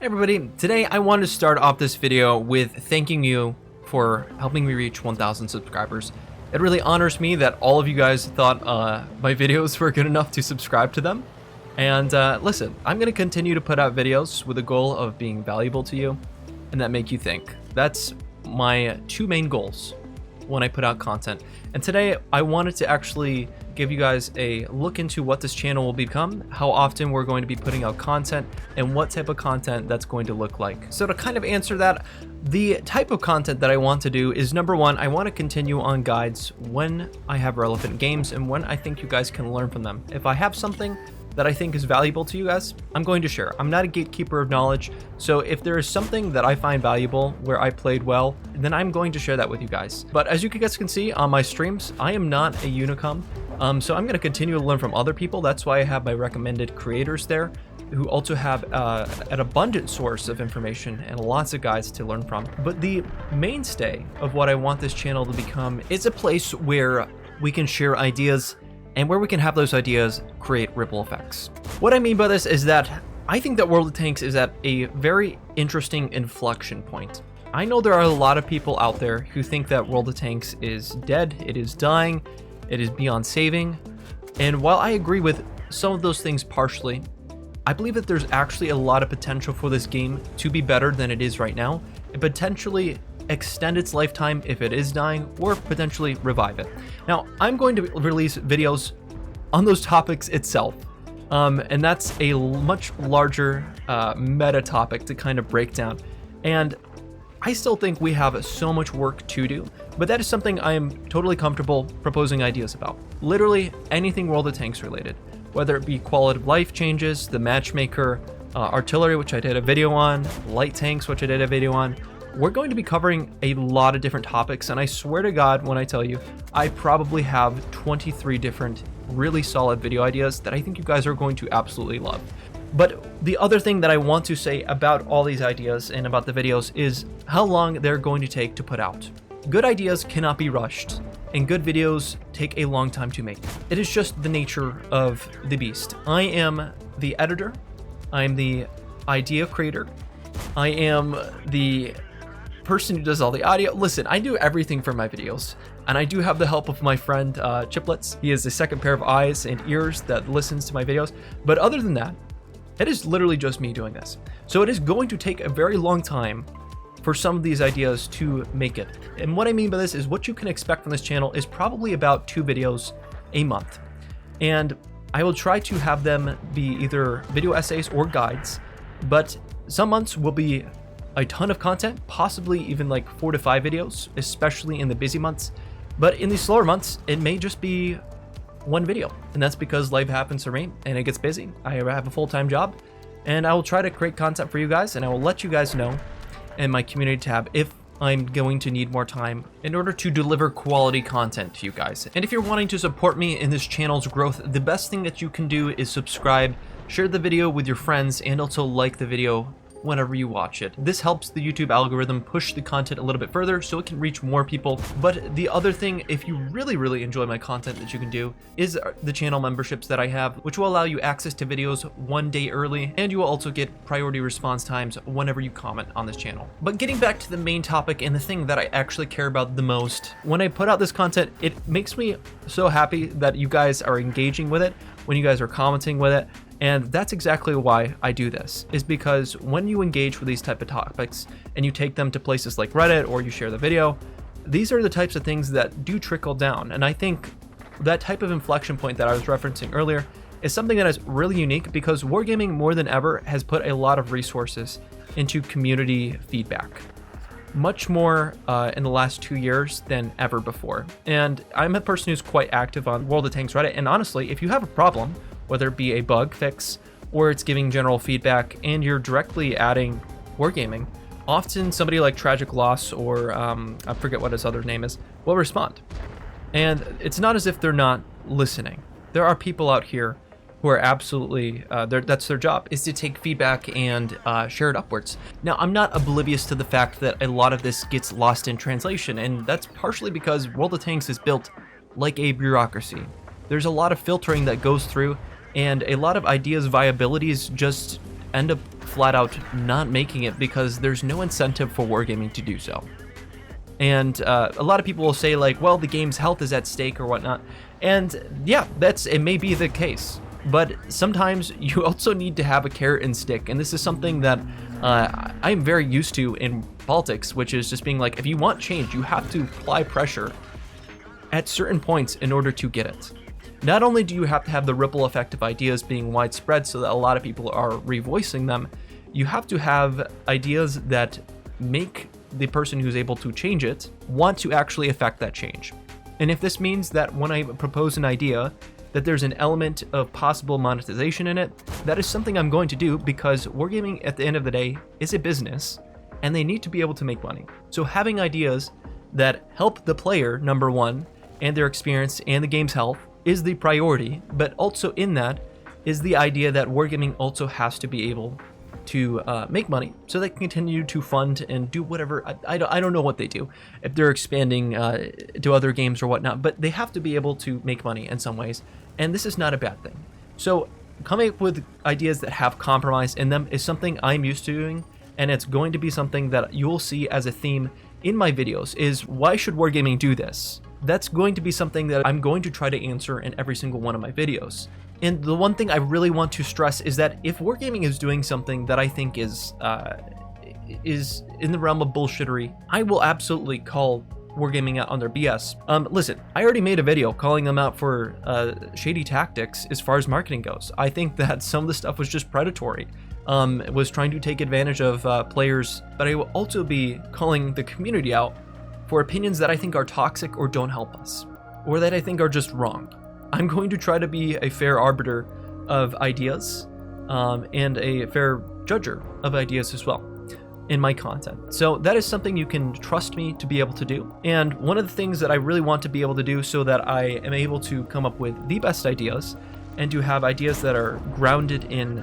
everybody, today I wanted to start off this video with thanking you for helping me reach 1,000 subscribers. It really honors me that all of you guys thought my videos were good enough to subscribe to them. And listen, I'm going to continue to put out videos with the goal of being valuable to you and that make you think. That's my two main goals when I put out content. And today I wanted to actually give you guys a look into what this channel will become, how often we're going to be putting out content, and what type of content that's going to look like. So to kind of answer that, the type of content that I want to do is, number one, I want to continue on guides when I have relevant games and when I think you guys can learn from them. If I have something that I think is valuable to you guys, I'm going to share. I'm not a gatekeeper of knowledge, so if there is something that I find valuable where I played well, then I'm going to share that with you guys. But as you guys can see on my streams, I am not a unicum, so I'm going to continue to learn from other people. That's why I have my recommended creators there, who also have an abundant source of information and lots of guides to learn from. But the mainstay of what I want this channel to become is a place where we can share ideas and where we can have those ideas create ripple effects. What I mean by this is that I think that World of Tanks is at a very interesting inflection point. I know there are a lot of people out there who think that World of Tanks is dead, it is dying, it is beyond saving. And while I agree with some of those things partially, I believe that there's actually a lot of potential for this game to be better than it is right now, and potentially extend its lifetime if it is dying, or potentially revive it. Now, I'm going to release videos on those topics itself, and that's a much larger meta topic to kind of break down. And I still think we have so much work to do, but that is something I am totally comfortable proposing ideas about. Literally anything World of Tanks related, whether it be quality of life changes, the matchmaker, artillery, which I did a video on, light tanks, which I did a video on. We're going to be covering a lot of different topics, and I swear to God when I tell you, I probably have 23 different really solid video ideas that I think you guys are going to absolutely love. But the other thing that I want to say about all these ideas and about the videos is how long they're going to take to put out. Good ideas cannot be rushed, and good videos take a long time to make. It is just the nature of the beast. I am the editor, I'm the idea creator, I am the person who does all the audio. Listen, I do everything for my videos, and I do have the help of my friend 𝗬𝗬𝗀𝗀. He is a second pair of eyes and ears that listens to my videos, but other than that, it is literally just me doing this. So it is going to take a very long time for some of these ideas to make it. And what I mean by this is what you can expect from this channel is probably about 2 videos a month. And I will try to have them be either video essays or guides, but some months will be a ton of content, possibly even like 4 to 5 videos, especially in the busy months. But in the slower months, it may just be 1 video. And that's because life happens for me and it gets busy. I have a full-time job, and I will try to create content for you guys, and I will let you guys know in my community tab if I'm going to need more time in order to deliver quality content to you guys. And if you're wanting to support me in this channel's growth, the best thing that you can do is subscribe, share the video with your friends, and also like the video whenever you watch it. This helps the YouTube algorithm push the content a little bit further so it can reach more people. But the other thing, if you really enjoy my content, that you can do is the channel memberships that I have, which will allow you access to videos 1 day early, and you will also get priority response times whenever you comment on this channel. But getting back to the main topic and the thing that I actually care about the most, when I put out this content, it makes me so happy that you guys are engaging with it, when you guys are commenting with it. And that's exactly why I do this, is because when you engage with these type of topics and you take them to places like Reddit or you share the video, these are the types of things that do trickle down. And I think that type of inflection point that I was referencing earlier is something that is really unique, because wargaming more than ever has put a lot of resources into community feedback. Much more in the last 2 years than ever before. And I'm a person who's quite active on World of Tanks Reddit, and honestly, if you have a problem, whether it be a bug fix or it's giving general feedback and you're directly adding wargaming, often somebody like Tragic Loss or I forget what his other name is, will respond. And it's not as if they're not listening. There are people out here who are absolutely, that's their job, is to take feedback and share it upwards. Now, I'm not oblivious to the fact that a lot of this gets lost in translation, and that's partially because World of Tanks is built like a bureaucracy. There's a lot of filtering that goes through, and a lot of ideas viabilities just end up flat out not making it because there's no incentive for wargaming to do so. And a lot of people will say like, well, the game's health is at stake or whatnot. And yeah, it may be the case. But sometimes you also need to have a carrot and stick. And this is something that I'm very used to in politics, which is just being like, if you want change, you have to apply pressure at certain points in order to get it. Not only do you have to have the ripple effect of ideas being widespread so that a lot of people are revoicing them, you have to have ideas that make the person who's able to change it want to actually affect that change. And if this means that when I propose an idea that there's an element of possible monetization in it, that is something I'm going to do, because wargaming at the end of the day is a business and they need to be able to make money. So having ideas that help the player, number one, and their experience and the game's health is the priority, but also in that is the idea that wargaming also has to be able to make money so they can continue to fund and do whatever. I don't know what they do, if they're expanding to other games or whatnot, but they have to be able to make money in some ways, and this is not a bad thing. So coming up with ideas that have compromise in them is something I'm used to doing, and it's going to be something that you'll see as a theme in my videos, is why should wargaming do this? That's going to be something that I'm going to try to answer in every single one of my videos. And the one thing I really want to stress is that if wargaming is doing something that I think is in the realm of bullshittery, I will absolutely call wargaming out on their BS. Listen, I already made a video calling them out for shady tactics as far as marketing goes. I think that some of the stuff was just predatory. It was trying to take advantage of players, but I will also be calling the community out for opinions that I think are toxic or don't help us, or that I think are just wrong. I'm going to try to be a fair arbiter of ideas and a fair judger of ideas as well in my content. So that is something you can trust me to be able to do. And one of the things that I really want to be able to do so that I am able to come up with the best ideas and to have ideas that are grounded in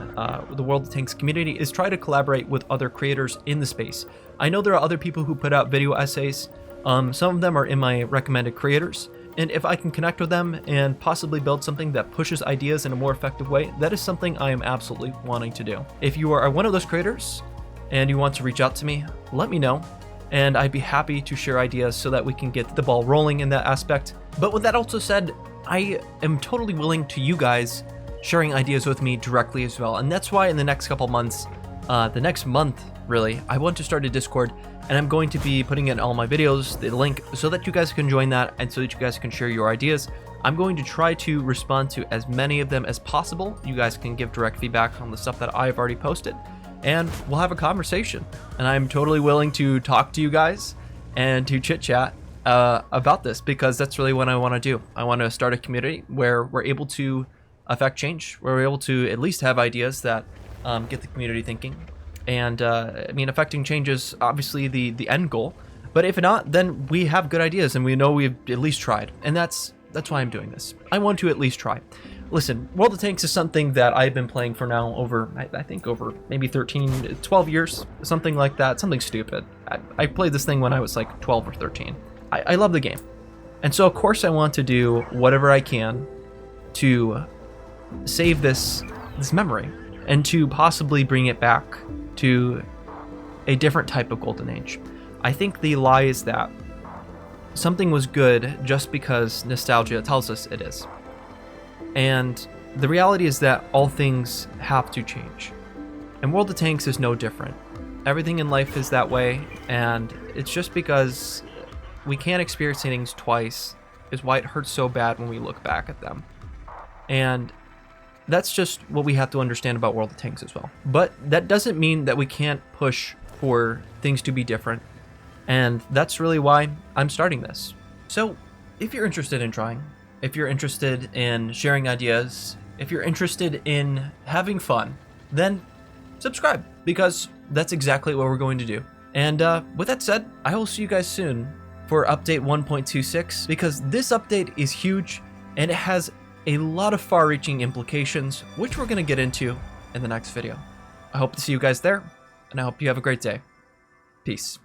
the World of Tanks community is try to collaborate with other creators in the space. I know there are other people who put out video essays. Some of them are in my recommended creators. And if I can connect with them and possibly build something that pushes ideas in a more effective way, that is something I am absolutely wanting to do. If you are one of those creators and you want to reach out to me, let me know, and I'd be happy to share ideas so that we can get the ball rolling in that aspect. But with that also said, I am totally willing to you guys sharing ideas with me directly as well. And that's why in the next couple months, the next month really, I want to start a Discord, and I'm going to be putting in all my videos, the link, so that you guys can join that and so that you guys can share your ideas. I'm going to try to respond to as many of them as possible. You guys can give direct feedback on the stuff that I've already posted, and we'll have a conversation. And I'm totally willing to talk to you guys and to chit chat about this, because that's really what I want to do. I want to start a community where we're able to affect change, where we're able to at least have ideas that get the community thinking. And I mean, affecting change is obviously the end goal, but if not, then we have good ideas and we know we've at least tried. And that's why I'm doing this. I want to at least try. Listen, World of Tanks is something that I've been playing for now over, I think over maybe 13, 12 years, something like that, something stupid. I played this thing when I was like 12 or 13. I love the game. And so of course I want to do whatever I can to save this memory and to possibly bring it back to a different type of golden age. I think the lie is that something was good just because nostalgia tells us it is. And the reality is that all things have to change. And World of Tanks is no different. Everything in life is that way, and it's just because we can't experience things twice is why it hurts so bad when we look back at them. And that's just what we have to understand about World of Tanks as well. But that doesn't mean that we can't push for things to be different. And that's really why I'm starting this. So if you're interested in trying, if you're interested in sharing ideas, if you're interested in having fun, then subscribe, because that's exactly what we're going to do. And with that said, I will see you guys soon for update 1.26, because this update is huge and it has a lot of far-reaching implications, which we're going to get into in the next video. I hope to see you guys there, and I hope you have a great day. Peace.